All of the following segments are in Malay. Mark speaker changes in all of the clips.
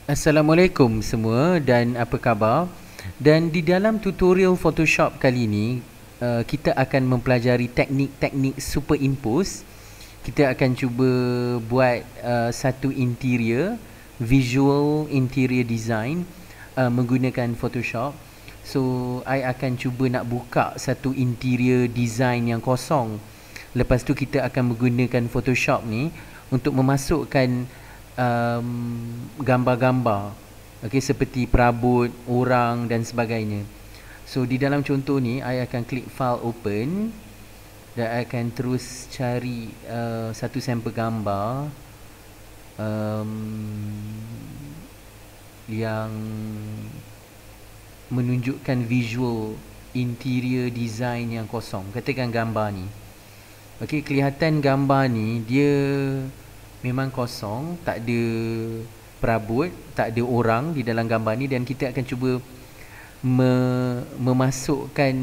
Speaker 1: Assalamualaikum semua dan apa khabar? Dan di dalam tutorial Photoshop kali ini, kita akan mempelajari teknik-teknik superimpose. Kita akan cuba buat satu visual interior design menggunakan Photoshop. So, I akan cuba nak buka satu interior design yang kosong. Lepas tu kita akan menggunakan Photoshop ni untuk memasukkan gambar-gambar, okey, seperti perabot, orang dan sebagainya. So di dalam contoh ni I akan klik file open dan I akan terus cari satu sampel gambar yang menunjukkan visual interior design yang kosong. Katakan gambar ni. Okey, kelihatan gambar ni dia memang kosong, tak ada perabot, tak ada orang di dalam gambar ni, dan kita akan cuba memasukkan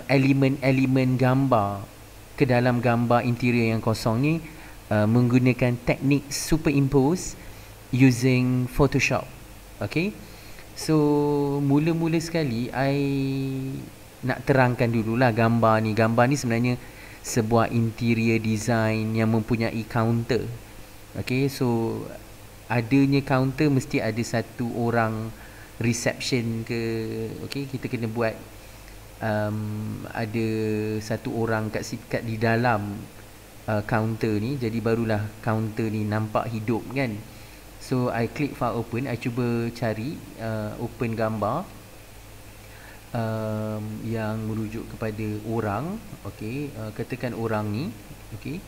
Speaker 1: elemen-elemen gambar ke dalam gambar interior yang kosong ni menggunakan teknik superimpose using Photoshop. Okay, so mula-mula sekali I nak terangkan dululah gambar ni. Gambar ni sebenarnya sebuah interior design yang mempunyai counter. Okay, so adanya counter mesti ada satu orang reception ke. Okay, kita kena buat ada satu orang kat di dalam counter ni, jadi barulah counter ni nampak hidup kan. So I click file open, I cuba cari open gambar yang merujuk kepada orang. Okey, katakan orang ni. Okey,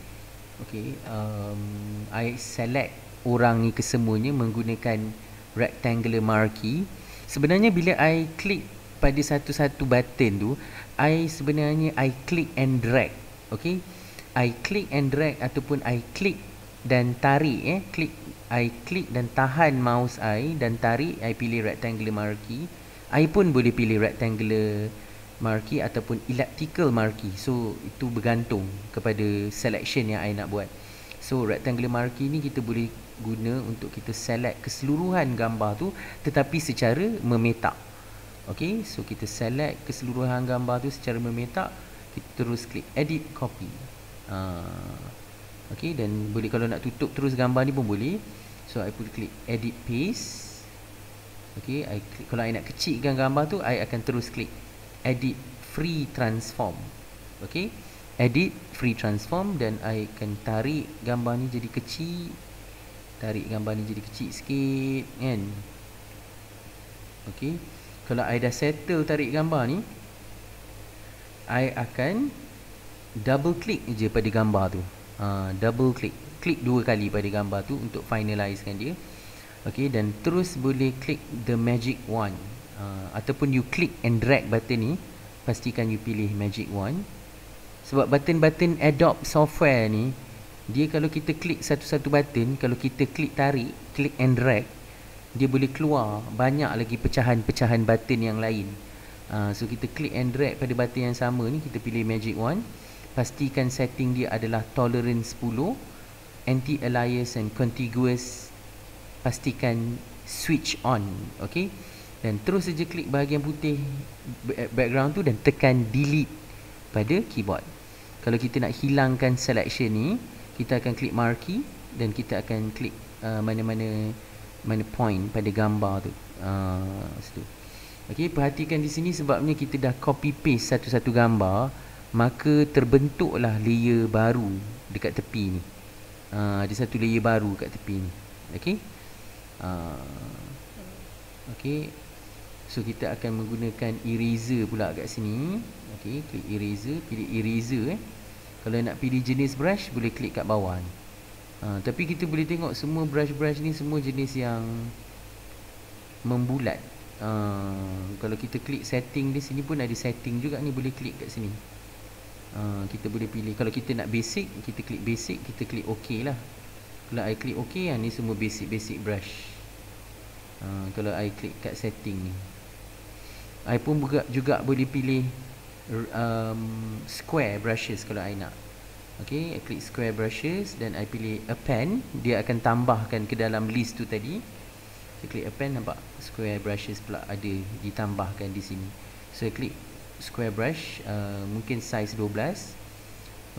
Speaker 1: I select orang ni kesemuanya menggunakan rectangular marquee. Sebenarnya bila I klik pada satu-satu button tu, I click and drag. Okey, I click and drag ataupun I click dan tarik. I click dan tahan mouse I dan tarik, I pilih rectangular marquee. I pun boleh pilih rectangular marquee ataupun elliptical marquee. So itu bergantung kepada selection yang I nak buat. So rectangular marquee ni kita boleh guna untuk kita select keseluruhan gambar tu tetapi secara memetak. Okay, so kita select keseluruhan gambar tu secara memetak. Kita terus klik edit copy. Okay, dan boleh kalau nak tutup terus gambar ni pun boleh. So I pun klik edit paste. Okay, kalau I nak kecilkan gambar tu, I akan terus klik edit free transform. Okay, edit free transform, dan I akan tarik gambar ni jadi kecil. Tarik gambar ni jadi kecil sikit kan. Okay, kalau I dah settle tarik gambar ni, I akan double click je pada gambar tu. Double click, klik 2 kali pada gambar tu untuk finalizekan dia. Okay, dan terus boleh klik the magic wand, ataupun you click and drag button ni. Pastikan you pilih magic wand. Sebab button-button Adobe software ni, dia kalau kita klik satu-satu button, kalau kita klik tarik, click and drag, dia boleh keluar banyak lagi pecahan-pecahan button yang lain. So kita click and drag pada button yang sama ni, kita pilih magic wand. Pastikan setting dia adalah tolerance 10, anti-alias and contiguous. Pastikan switch on. Okay, dan terus saja klik bahagian putih background tu dan tekan delete pada keyboard. Kalau kita nak hilangkan selection ni, kita akan klik marquee dan kita akan klik mana point pada gambar tu. Situ. Okay, perhatikan di sini sebabnya kita dah copy paste satu-satu gambar, maka terbentuklah layer baru dekat tepi ni. Ada satu layer baru kat tepi ni. Okay, okay, so kita akan menggunakan eraser pula kat sini. Okay, klik eraser, pilih eraser. Kalau nak pilih jenis brush, boleh klik kat bawah ni. Tapi kita boleh tengok semua brush-brush ni semua jenis yang membulat. Kalau kita klik setting di sini pun ada setting juga ni, boleh klik kat sini. Kita boleh pilih, kalau kita nak basic, kita klik basic, kita klik OK lah. Kalau I klik OK, ni semua basic brush. Kalau I klik kat setting ni, I pun juga boleh pilih square brushes kalau I nak. Okay, I klik square brushes dan I pilih append. Dia akan tambahkan ke dalam list tu tadi. Saya klik append, nampak square brushes pula ada ditambahkan di sini. So saya klik square brush, mungkin size 12.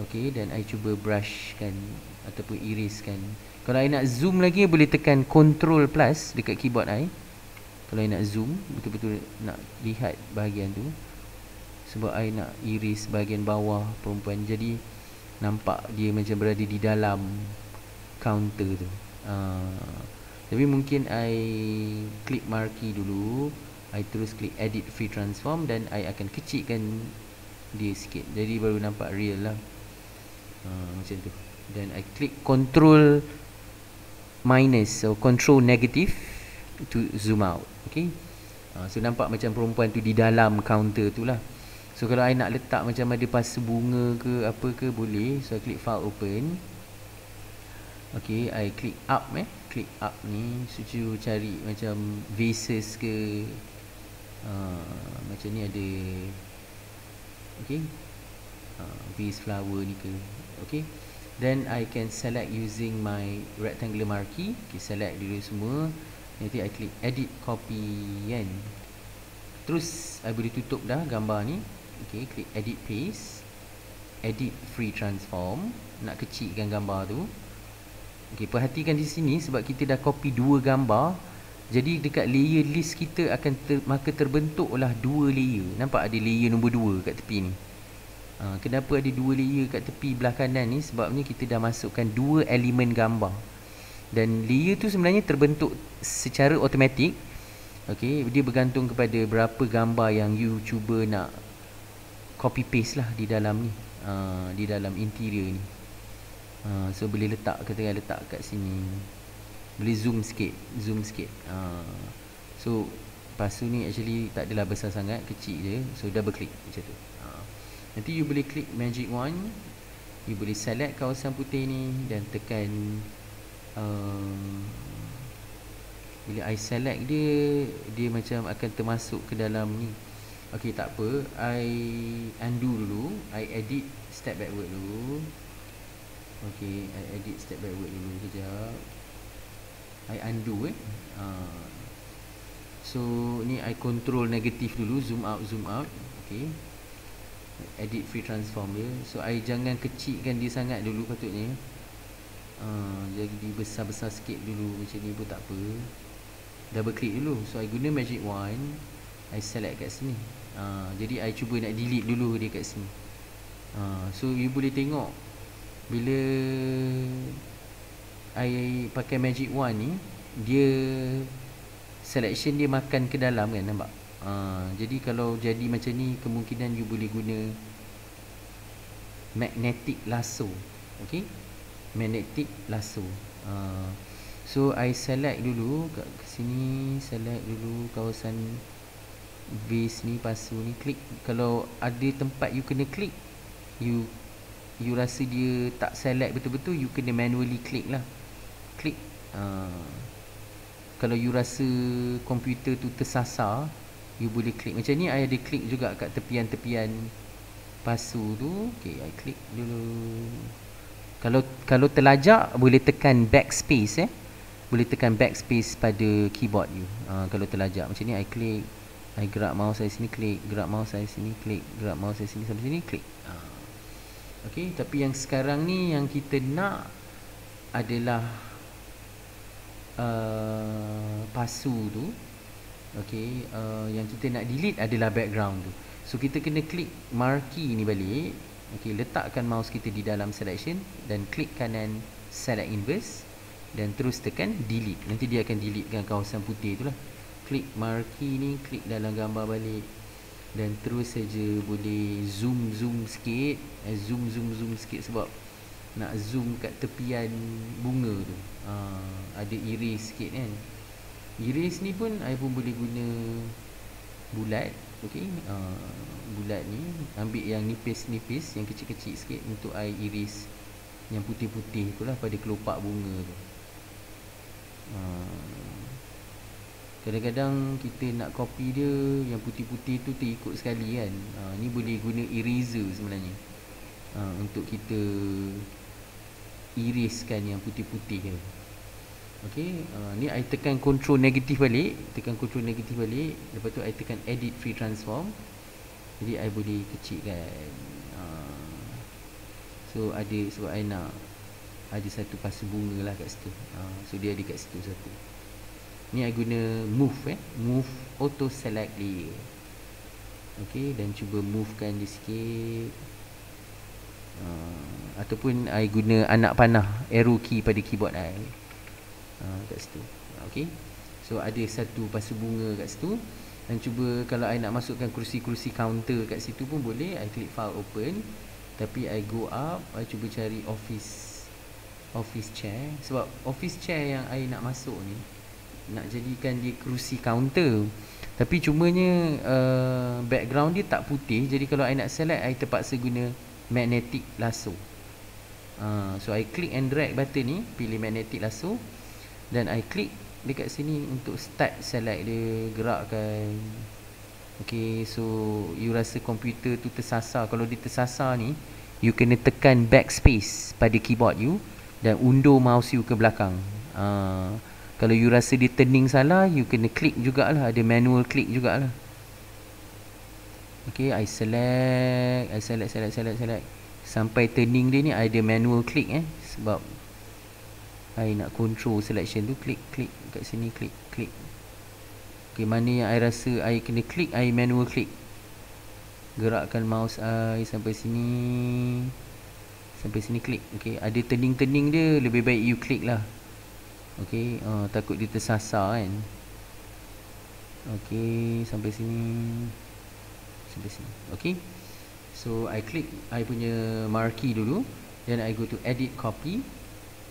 Speaker 1: Okey, dan I cuba brushkan ataupun iriskan. Kalau I nak zoom lagi, boleh tekan Ctrl plus dekat keyboard I. Kalau I nak zoom, betul-betul nak lihat bahagian tu. Sebab I nak iris bahagian bawah perempuan, jadi nampak dia macam berada di dalam counter tu. Tapi mungkin I klik marquee dulu, I terus klik edit free transform, dan I akan kecilkan dia sikit, jadi baru nampak real lah. Macam tu. Dan I klik control minus, so control negative to zoom out. Okay, so nampak macam perempuan tu di dalam counter tu lah. So kalau I nak letak macam ada pasu bunga ke apa ke, boleh. So I klik file open. Okay, I klik up, klik up ni, suju cari macam vases ke, macam ni ada. Okay, vase flower ni ke. Okay, then I can select using my rectangular marquee. Okay, select dulu semua. Nanti I klik edit copy kan. Terus I boleh tutup dah gambar ni. Okay, klik edit paste, edit free transform. Nak kecilkan gambar tu. Okay, perhatikan di sini, sebab kita dah copy dua gambar, jadi dekat layer list kita akan maka terbentuklah dua layer. Nampak ada layer nombor 2 kat tepi ni. Kenapa ada dua layer kat tepi belah kanan ni? Sebabnya kita dah masukkan dua elemen gambar. Dan layer tu sebenarnya terbentuk secara automatik. Okay, dia bergantung kepada berapa gambar yang you cuba nak copy paste lah di dalam ni, di dalam interior ni. So boleh letak, katakan letak kat sini, boleh zoom sikit. So pasu ni actually tak adalah besar sangat, kecil je. So double click macam tu. Nanti you boleh klik magic wand. You boleh select kawasan putih ni dan tekan, bila I select dia, dia macam akan termasuk ke dalam ni. Okay, tak apa, I undo dulu, I edit step backward dulu. Okay, I edit step backward dulu kejap. I undo so ni I control negatif dulu, zoom out. Okay, edit free transform dia. So I jangan kecilkan dia sangat dulu patutnya. Jadi besar-besar sikit dulu, macam ni pun tak apa. Double click dulu. So I guna magic wand, I select kat sini. Jadi I cuba nak delete dulu dia kat sini. So you boleh tengok bila I pakai magic wand ni, dia selection dia makan ke dalam kan, nampak? Jadi kalau jadi macam ni, kemungkinan you boleh guna magnetic lasso. Okay, magnetic lasso. So I select dulu kat sini, select dulu kawasan base ni, pasu ni, klik. Kalau ada tempat you kena klik, you rasa dia tak select betul-betul, you kena manually klik lah. Klik. Kalau you rasa komputer tu tersasar, you boleh klik. Macam ni I ada klik juga kat tepian-tepian pasu tu. Okay, I klik dulu. Kalau terlajak, boleh tekan backspace. Boleh tekan backspace pada keyboard you. Kalau terlajak macam ni, I klik, I gerak mouse saya sini, klik, gerak mouse saya sini, klik, gerak mouse saya sini sampai sini, klik. Okay, tapi yang sekarang ni yang kita nak adalah pasu tu. Okay, yang kita nak delete adalah background tu. So kita kena klik marquee ni balik. Okay, letakkan mouse kita di dalam selection dan klik kanan select inverse dan terus tekan delete. Nanti dia akan deletekan kawasan putih tu lah. Klik marquee ni, klik dalam gambar balik, dan terus saja boleh zoom sikit. Zoom sikit sebab nak zoom kat tepian bunga tu. Ada iris sikit kan. Iris ni pun I pun boleh guna bulat. Okay, bulat ni ambil yang nipis-nipis, yang kecil-kecil sikit untuk I iris yang putih-putih tu lah pada kelopak bunga tu. Kadang-kadang kita nak copy dia, yang putih-putih tu terikut sekali kan. Ni boleh guna eraser sebenarnya, untuk kita iriskan yang putih-putih tu. Okey, ni I tekan control negatif balik, lepas tu I tekan edit free transform. Jadi I boleh kecilkan. So ada, sebab I nak ada satu pasu bunga lah kat situ. So dia ada kat situ satu. Ni I guna move auto select layer. Okey, dan cuba movekan dia sikit. Ataupun I guna anak panah arrow key pada keyboard I. Kat situ. Okey. So ada satu pasu bunga kat situ. Dan cuba kalau I nak masukkan kerusi-kerusi counter kat situ pun boleh. I klik file open. Tapi I go up, I cuba cari office chair. Sebab office chair yang I nak masuk ni nak jadikan dia kerusi counter. Tapi cumanya background dia tak putih. Jadi kalau I nak select, I terpaksa guna magnetic lasso. So I click and drag button ni, pilih magnetic lasso. Dan I klik dekat sini untuk start select dia, gerakkan. Okay, so you rasa komputer tu tersasar. Kalau dia tersasar ni, you kena tekan backspace pada keyboard you dan undur mouse you ke belakang. Kalau you rasa dia turning salah, you kena klik jugalah, ada manual klik jugalah. Okay, I select sampai turning dia ni I ada manual klik sebab I nak control selection tu, klik kat sini, klik. Okay, mana yang I rasa I kena klik, I manual klik. Gerakkan mouse I sampai sini, klik. Okay, ada turning dia, lebih baik you klik lah. Okay, takut dia tersasar kan. Okay, sampai sini. Okay, so I klik I punya marquee dulu. Then I go to edit copy.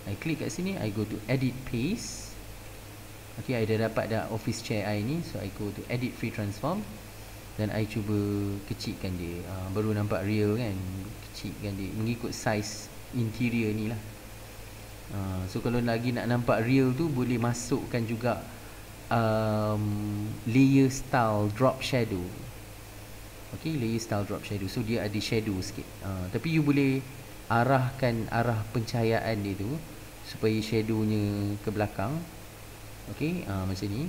Speaker 1: I klik kat sini, I go to edit paste. Okay, I dah dapat dah office chair I ni. So I go to edit free transform. Dan I cuba kecilkan dia. Baru nampak real kan. Kecilkan dia mengikut size interior ni lah. So kalau lagi nak nampak real tu, boleh masukkan juga layer style drop shadow. Okay, layer style drop shadow. So dia ada shadow sikit. Tapi you boleh arahkan arah pencahayaan dia tu supaya shadownya ke belakang. Okay, macam ni.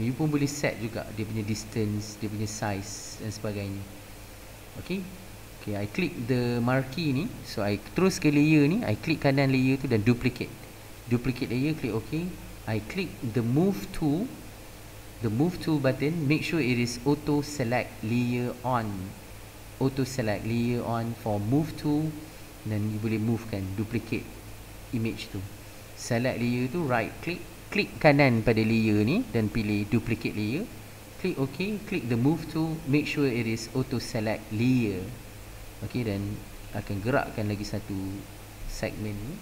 Speaker 1: You pun boleh set juga dia punya distance, dia punya size dan sebagainya. Okay, I klik the marquee ni. So I terus ke layer ni, I klik kanan layer tu dan duplicate layer, klik OK. I klik the move tool button. Make sure it is auto select layer on for move tool. Dan you boleh move kan, duplicate image tu. Select layer tu, right click, klik kanan pada layer ni dan pilih duplicate layer. Klik OK, klik the move tool, make sure it is auto select layer. Okay, dan akan gerakkan lagi satu segmen ni,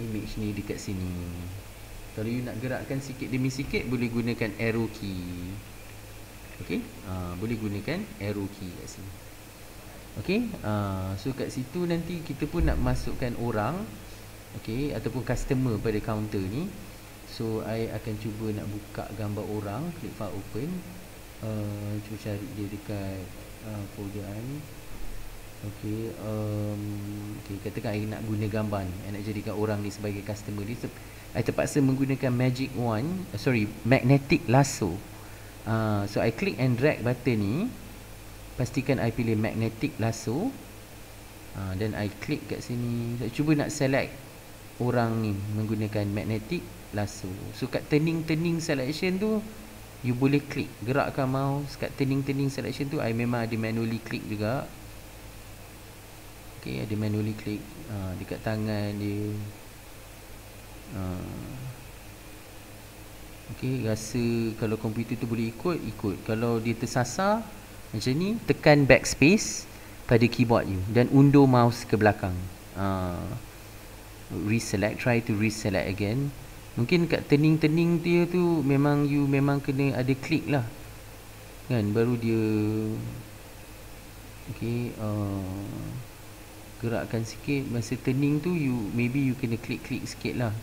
Speaker 1: image ni dekat sini. Kalau you nak gerakkan sikit demi sikit, boleh gunakan arrow key. Okay, boleh gunakan arrow key kat sini. Okay, so kat situ nanti kita pun nak masukkan orang, okay, ataupun customer pada counter ni. So I akan cuba nak buka gambar orang, klik file open. Cuba cari dia dekat folder I. Okay, katakan I nak guna gambar ni, I nak jadikan orang ni sebagai customer dia. I terpaksa menggunakan magnetic lasso. So I click and drag button ni. Pastikan I pilih magnetic lasso. Dan I klik kat sini. Saya cuba nak select orang ni menggunakan magnetic lasso. So kat turning selection tu, you boleh klik, gerakkan mouse. Kat turning selection tu, I memang ada manually klik juga. Okay, ada manually klik dekat tangan dia. Okay, rasa kalau komputer tu boleh ikut. Kalau dia tersasar macam ni, tekan backspace pada keyboard you dan undur mouse ke belakang. Try to reselect again. Mungkin kat turning dia tu memang kena ada klik lah kan, baru dia okay, gerakkan sikit. Masa turning tu maybe you kena klik sikit lah.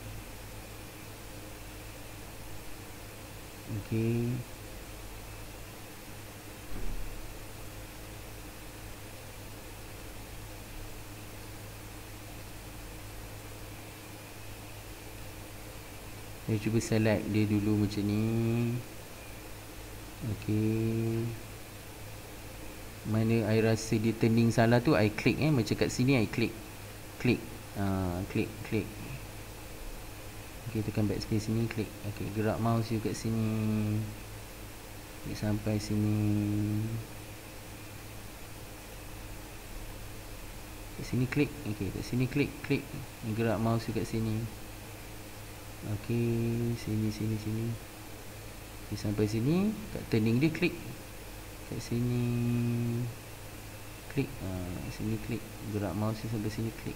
Speaker 1: Okay, Saya cuba select dia dulu macam ni. Okey. Mana I rasa dia turning salah tu, I klik macam kat sini I klik. Klik. Klik. Okey, tekan backspace sini, klik. Okey, gerak mouse you kat sini. Klik sampai sini. Kat sini klik. Okey, kat sini klik. Gerak mouse you kat sini. Okey, sini. Okey, sampai sini, kat turning dia klik. Kat sini klik. Sini klik. Gerak mouse you sampai sini, klik.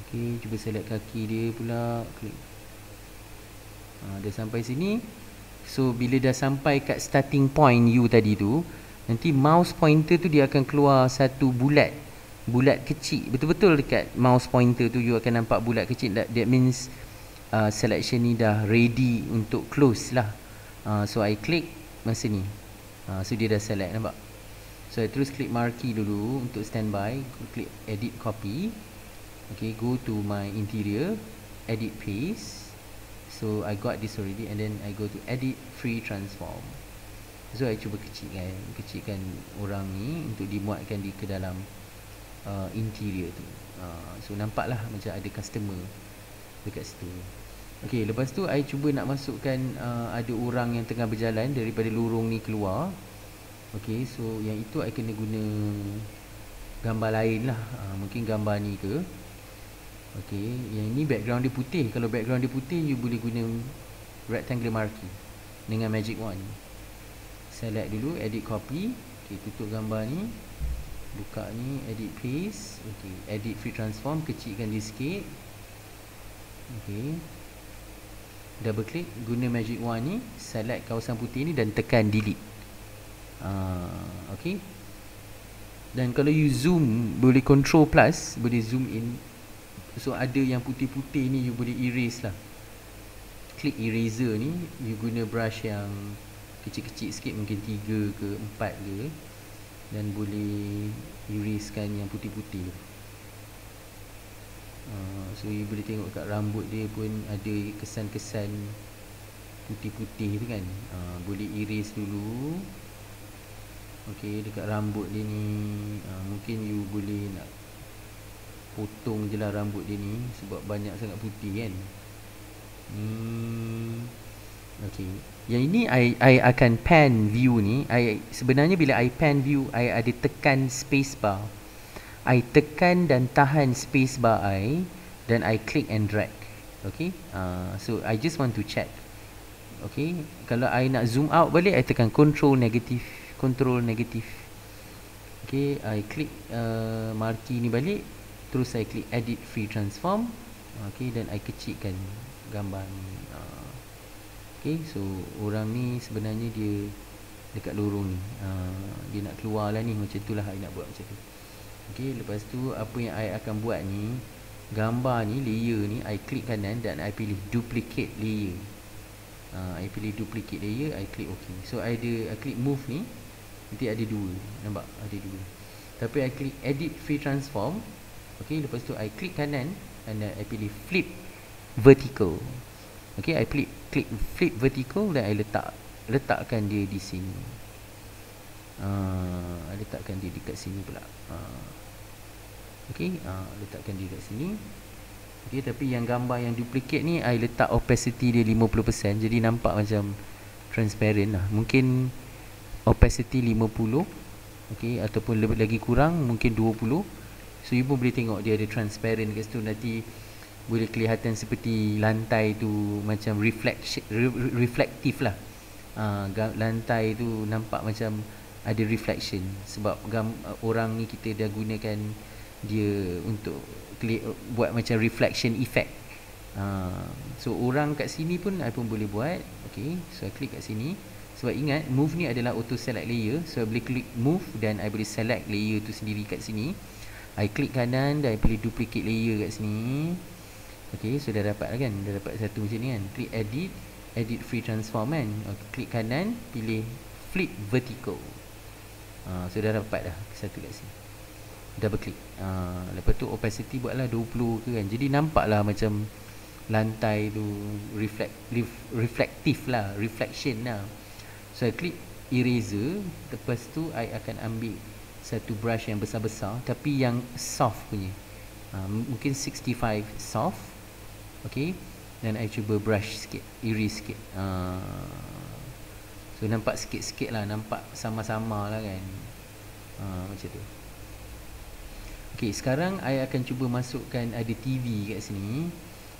Speaker 1: Okey, cuba select kaki dia pula, klik. Dah sampai sini. So bila dah sampai kat starting point you tadi tu, nanti mouse pointer tu dia akan keluar satu bulat kecil. Betul-betul dekat mouse pointer tu you akan nampak bulat kecil. That means selection ni dah ready untuk close lah. So I klik masa ni. So dia dah select, nampak? So I terus klik marquee dulu untuk standby. Klik edit copy. Okay, go to my interior, edit paste. So I got this already, and then I go to edit free transform. So I cuba kecilkan orang ni untuk dimuatkan ke dalam interior tu. So nampaklah macam ada customer dekat situ. Okay, lepas tu I cuba nak masukkan ada orang yang tengah berjalan daripada lorong ni keluar. Okay, so yang itu I kena guna gambar lain lah. Mungkin gambar ni ke. Okay, yang ini background dia putih. Kalau background dia putih, you boleh guna rectangular marquee dengan magic wand. Select dulu, edit copy. Okay, tutup gambar ni, buka ni, edit paste. Okay, edit free transform, kecilkan dia sikit. Okay, double click, guna magic wand ni, select kawasan putih ni dan tekan delete. Okay, dan kalau you zoom, boleh control plus, boleh zoom in. So ada yang putih-putih ni you boleh erase lah. Klik eraser ni, you guna brush yang kecil-kecil sikit, mungkin 3 ke 4 ke, dan boleh erasekan yang putih-putih. So you boleh tengok kat rambut dia pun ada kesan-kesan putih-putih tu kan. Boleh erase dulu. Okay, dekat rambut dia ni mungkin you boleh nak potong je lah rambut dia ni sebab banyak sangat putih kan. Okay, yang ini I akan pan view ni. Sebenarnya bila I pan view, I ada tekan space bar. I tekan dan tahan space bar I, dan I click and drag. Okay, so I just want to check. Okay, kalau I nak zoom out balik, I tekan control negative. Okay, I click marquee ni balik. Terus saya klik edit free transform. Okay, dan I kecilkan gambar ni. Okay, so orang ni sebenarnya dia dekat lorong ni. Dia nak keluar lah ni. Macam tu lah I nak buat macam tu. Okay, lepas tu apa yang I akan buat ni, gambar ni, layer ni, I klik kanan dan I pilih duplicate layer. I pilih duplicate layer, I klik OK. So I klik move ni, nanti ada dua. Nampak? Ada dua. Tapi I klik edit free transform. Okay, lepas tu I klik kanan dan I pilih flip vertical. Okay, I klik flip vertical dan I letakkan dia di sini. Letakkan dia dekat sini pula. Okay, letakkan dia dekat sini. Okay, tapi yang gambar yang duplicate ni I letak opacity dia 50%, jadi nampak macam transparent lah. Mungkin opacity 50, okay, ataupun lebih lagi kurang, mungkin 20. So you pun boleh tengok dia ada transparent kat situ. Nanti boleh kelihatan seperti lantai tu macam reflektif lah. Lantai tu nampak macam ada reflection sebab orang ni kita dah gunakan dia untuk buat macam reflection effect. So orang kat sini pun I pun boleh buat. Okay, so I klik kat sini. Sebab ingat move ni adalah auto select layer. So I boleh klik move dan I boleh select layer tu sendiri kat sini. I klik kanan dan I pilih duplicate layer kat sini. Okay, so dah dapat lah kan. Dah dapat satu macam ni kan. Klik edit free transform kan. Okay, klik kanan, pilih flip vertical. So dah dapat dah satu kat sini. double click. Lepas tu opacity buatlah 20 ke kan. Jadi nampaklah macam lantai tu reflektif lah, reflection lah. So I klik eraser. Lepas tu I akan ambil satu brush yang besar-besar tapi yang soft punya. Mungkin 65 soft. Okay. Dan I cuba brush sikit, erase sikit. So nampak sikit-sikit lah, nampak sama-sama lah kan. Macam tu. Okay, sekarang I akan cuba masukkan ada TV kat sini.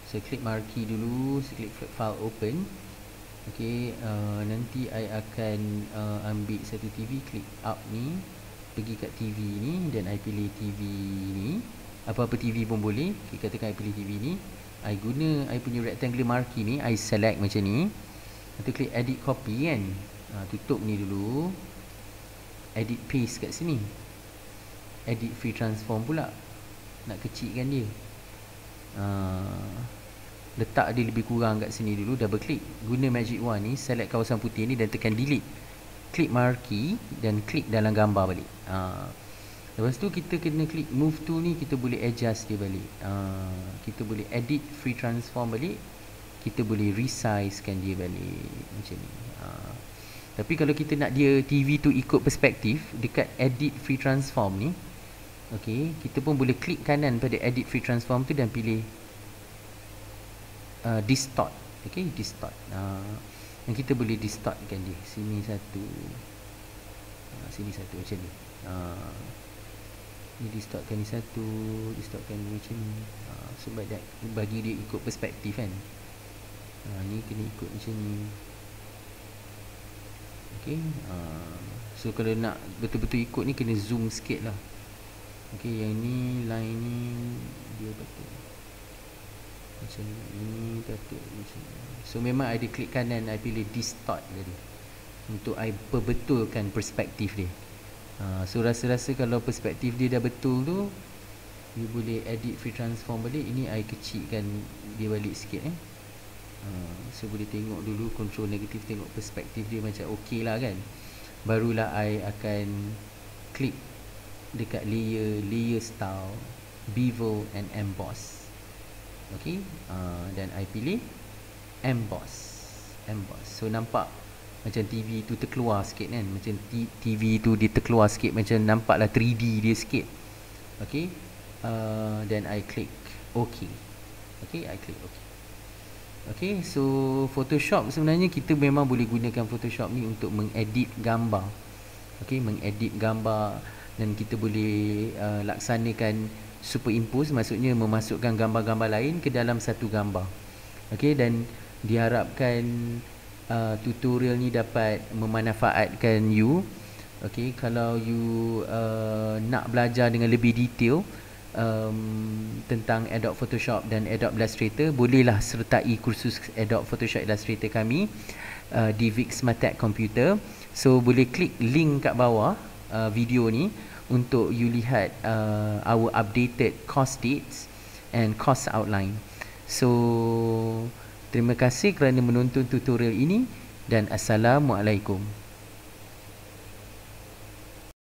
Speaker 1: So klik marquee dulu, so klik file open. Okay, nanti I akan ambil satu TV, klik up ni, pergi kat TV ni dan I pilih TV ni. Apa-apa TV pun boleh. Okay, katakan I pilih TV ni. I guna I punya rectangular marquee ni, I select macam ni. Lepas tu klik edit copy kan. Tutup ni dulu. Edit paste kat sini. Edit free transform pula. Nak kecilkan dia. Letak dia lebih kurang kat sini dulu. Double click. Guna magic wand ni. Select kawasan putih ni dan tekan delete. Klik marquee dan klik dalam gambar balik. Lepas tu kita kena klik move tool ni. Kita boleh adjust dia balik. Kita boleh edit free transform balik. Kita boleh resizekan dia balik. Macam ni. Tapi kalau kita nak dia TV tu ikut perspektif, dekat edit free transform ni, okay, kita pun boleh klik kanan pada edit free transform tu dan pilih distort. Okay, distort. Dan kita boleh distortkan dia. Sini satu, sini satu macam ni. Ni distortkan ni satu, distortkan ni macam ni. Sebab dia bagi dia ikut perspektif kan. Ni kena ikut macam ni. Okay. So kalau nak betul-betul ikut ni kena zoom sikit lah. Okay, yang ni line ni dia betul macam ni, ini betul macam ni. So memang ada klik kanan, I pilih distort tadi untuk I perbetulkan perspektif dia. So rasa-rasa kalau perspektif dia dah betul tu, you boleh edit free transform balik. Ini I kecilkan dia balik sikit So boleh tengok dulu control negatif, tengok perspektif dia macam okey lah kan. Barulah I akan klik dekat layer style, bevel and emboss. Okay, dan I pilih emboss. So nampak macam TV tu terkeluar sikit kan. Macam TV tu dia terkeluar sikit, macam nampaklah 3D dia sikit. Okay, dan I klik OK. Okay, I klik OK. Okay, so Photoshop sebenarnya kita memang boleh gunakan Photoshop ni untuk mengedit gambar. Okay, mengedit gambar. Dan kita boleh laksanakan superimpose, maksudnya memasukkan gambar-gambar lain ke dalam satu gambar. Okay, dan diharapkan tutorial ni dapat memanfaatkan you. Okay, kalau you nak belajar dengan lebih detail tentang Adobe Photoshop dan Adobe Illustrator, bolehlah sertai kursus Adobe Photoshop Illustrator kami di Vic Smart Tech Computer. So boleh klik link kat bawah video ni untuk you lihat our updated course dates and course outline. So terima kasih kerana menonton tutorial ini dan Assalamualaikum.